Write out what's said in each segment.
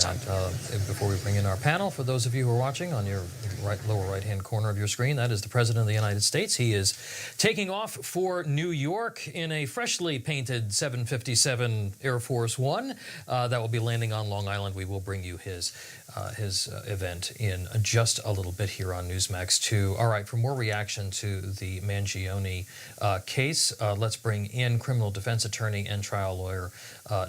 Before we bring in our panel, for those of you who are watching on your lower right-hand corner of your screen, that is the President of the United States. He is taking off for New York in a freshly painted 757 Air Force One that will be landing on Long Island. We will bring you his event in just a little bit here on Newsmax 2. All right, for more reaction to the Mangioni case, let's bring in criminal defense attorney and trial lawyer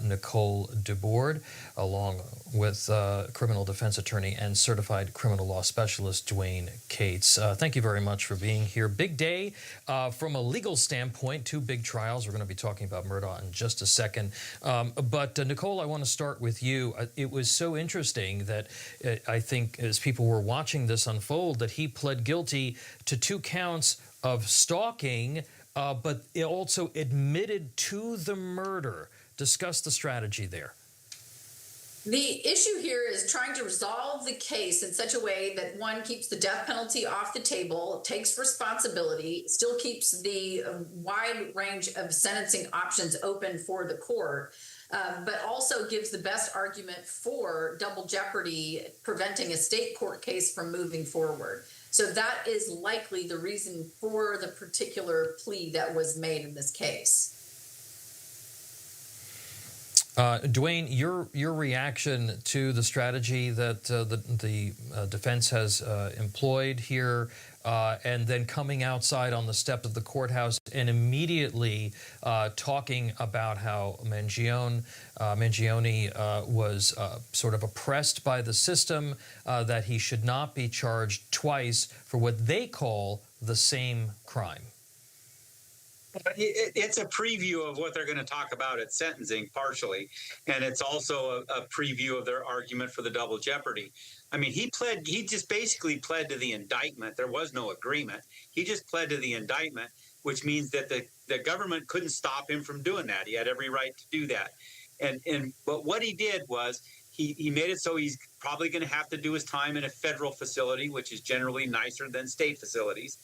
Nicole DeBoard, along with criminal defense attorney and certified criminal law specialist Dwane Cates. Thank you very much for being here. Big day from a legal standpoint, two big trials. We're going to be talking about Murdaugh in just a second. But Nicole, I want to start with you. It was so interesting that I think as people were watching this unfold that he pled guilty to 2 counts of stalking, but it also admitted to the murder. Discuss the strategy there. The issue here is trying to resolve the case in such a way that one keeps the death penalty off the table, takes responsibility, still keeps the wide range of sentencing options open for the court, but also gives the best argument for double jeopardy, preventing a state court case from moving forward. So that is likely the reason for the particular plea that was made in this case. Dwane, your reaction to the strategy that the defense has employed here, and then coming outside on the steps of the courthouse and immediately talking about how Mangione was sort of oppressed by the system, that he should not be charged twice for what they call the same crime. It's a preview of what they're going to talk about at sentencing, partially, and it's also a preview of their argument for the double jeopardy. I mean, he just basically pled to the indictment. There was no agreement. He just pled to the indictment, which means that the government couldn't stop him from doing that. He had every right to do that. But what he did was he made it so he's probably going to have to do his time in a federal facility, which is generally nicer than state facilities.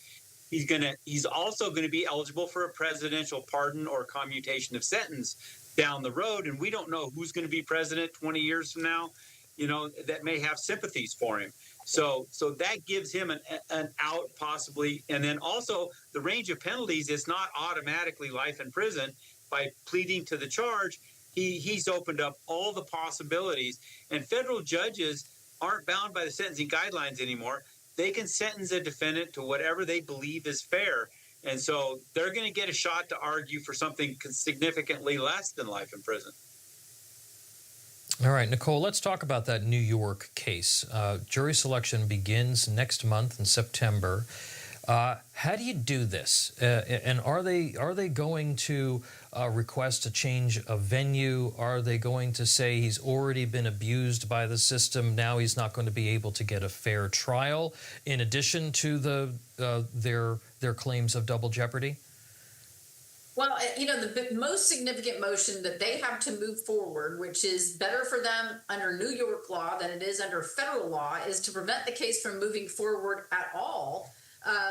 He's also going to be eligible for a presidential pardon or commutation of sentence down the road. And we don't know who's going to be president 20 years from now, that may have sympathies for him. So that gives him an out possibly. And then also the range of penalties is not automatically life in prison. By pleading to the charge, he's opened up all the possibilities. And federal judges aren't bound by the sentencing guidelines anymore. They can sentence a defendant to whatever they believe is fair. And so they're going to get a shot to argue for something significantly less than life in prison. All right, Nicole, let's talk about that New York case. Jury selection begins next month in September. How do you do this? And are they going to request a change of venue? Are they going to say he's already been abused by the system, now he's not going to be able to get a fair trial, in addition to their claims of double jeopardy? Well, the most significant motion that they have to move forward, which is better for them under New York law than it is under federal law, is to prevent the case from moving forward at all.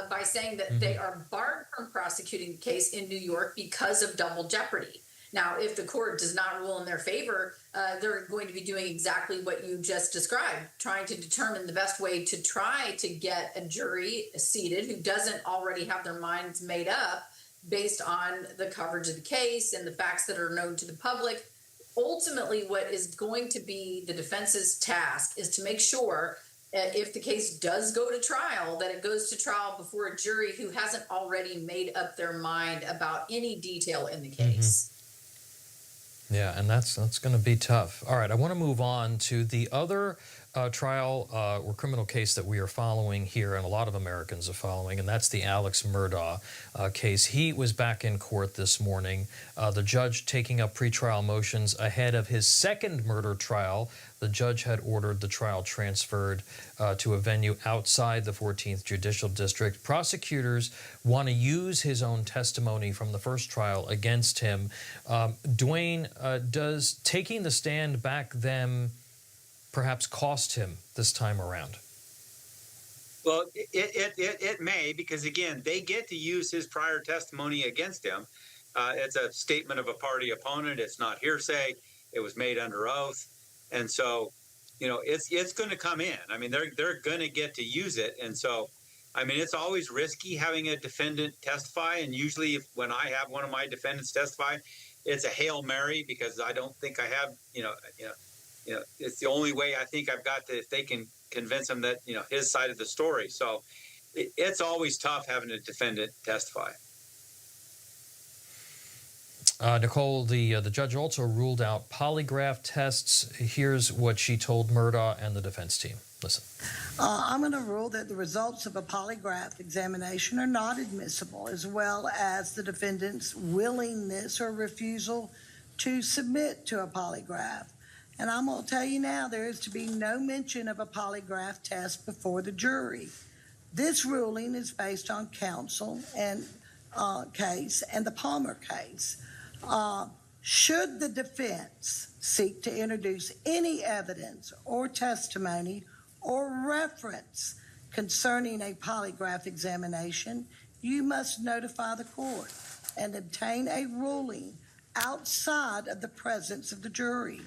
By saying that they are barred from prosecuting the case in New York because of double jeopardy. Now, if the court does not rule in their favor, they're going to be doing exactly what you just described, trying to determine the best way to try to get a jury seated who doesn't already have their minds made up based on the coverage of the case and the facts that are known to the public. Ultimately, what is going to be the defense's task is to make sure if the case does go to trial, that it goes to trial before a jury who hasn't already made up their mind about any detail in the case. Yeah, and that's going to be tough. All right, I want to move on to the other trial or criminal case that we are following here, and a lot of Americans are following, and that's the Alex Murdaugh case. He was back in court this morning. The judge taking up pretrial motions ahead of his second murder trial. The judge had ordered the trial transferred to a venue outside the 14th Judicial District. Prosecutors want to use his own testimony from the first trial against him. Dwane, does taking the stand back then perhaps cost him this time around? Well, it may, because, again, they get to use his prior testimony against him. It's a statement of a party opponent. It's not hearsay. It was made under oath. And so it's going to come in. I mean, they're going to get to use it, and so, I mean, it's always risky having a defendant testify. And usually, when I have one of my defendants testify, it's a Hail Mary, because I don't think I have, it's the only way I think I've got if they can convince him that his side of the story. So it's always tough having a defendant testify. Nicole, the judge also ruled out polygraph tests. Here's what she told Murdaugh and the defense team. Listen. I'm going to rule that the results of a polygraph examination are not admissible, as well as the defendant's willingness or refusal to submit to a polygraph. And I'm going to tell you now, there is to be no mention of a polygraph test before the jury. This ruling is based on counsel and case and the Palmer case. Should the defense seek to introduce any evidence or testimony or reference concerning a polygraph examination, you must notify the court and obtain a ruling outside of the presence of the jury.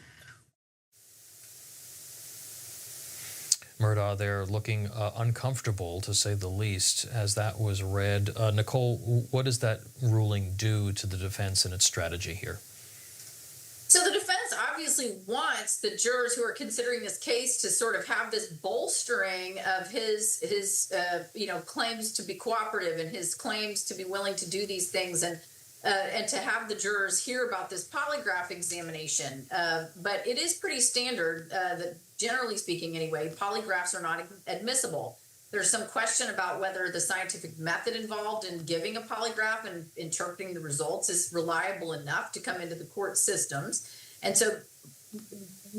Murdaugh there looking uncomfortable, to say the least, as that was read. Nicole, what does that ruling do to the defense and its strategy here? So the defense obviously wants the jurors who are considering this case to sort of have this bolstering of his claims to be cooperative and his claims to be willing to do these things, and to have the jurors hear about this polygraph examination. But it is pretty standard that, generally speaking anyway, polygraphs are not admissible. There's some question about whether the scientific method involved in giving a polygraph and interpreting the results is reliable enough to come into the court systems. And so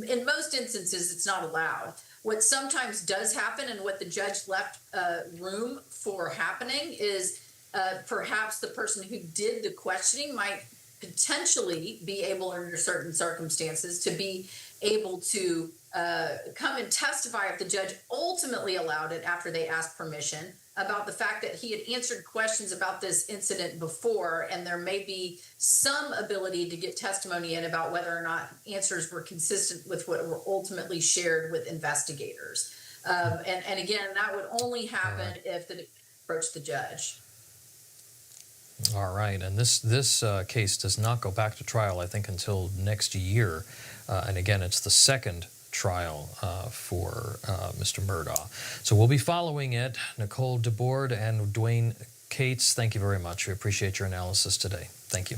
in most instances, it's not allowed. What sometimes does happen, and what the judge left room for happening, is perhaps the person who did the questioning might potentially be able, under certain circumstances, to be able to come and testify, if the judge ultimately allowed it after they asked permission, about the fact that he had answered questions about this incident before, and there may be some ability to get testimony in about whether or not answers were consistent with what were ultimately shared with investigators. And again, that would only happen if the approached the judge. All right, and this case does not go back to trial, I think, until next year. And again, it's the second trial for Mr. Murdaugh. So we'll be following it. Nicole DeBoard and Dwane Cates, thank you very much. We appreciate your analysis today. Thank you.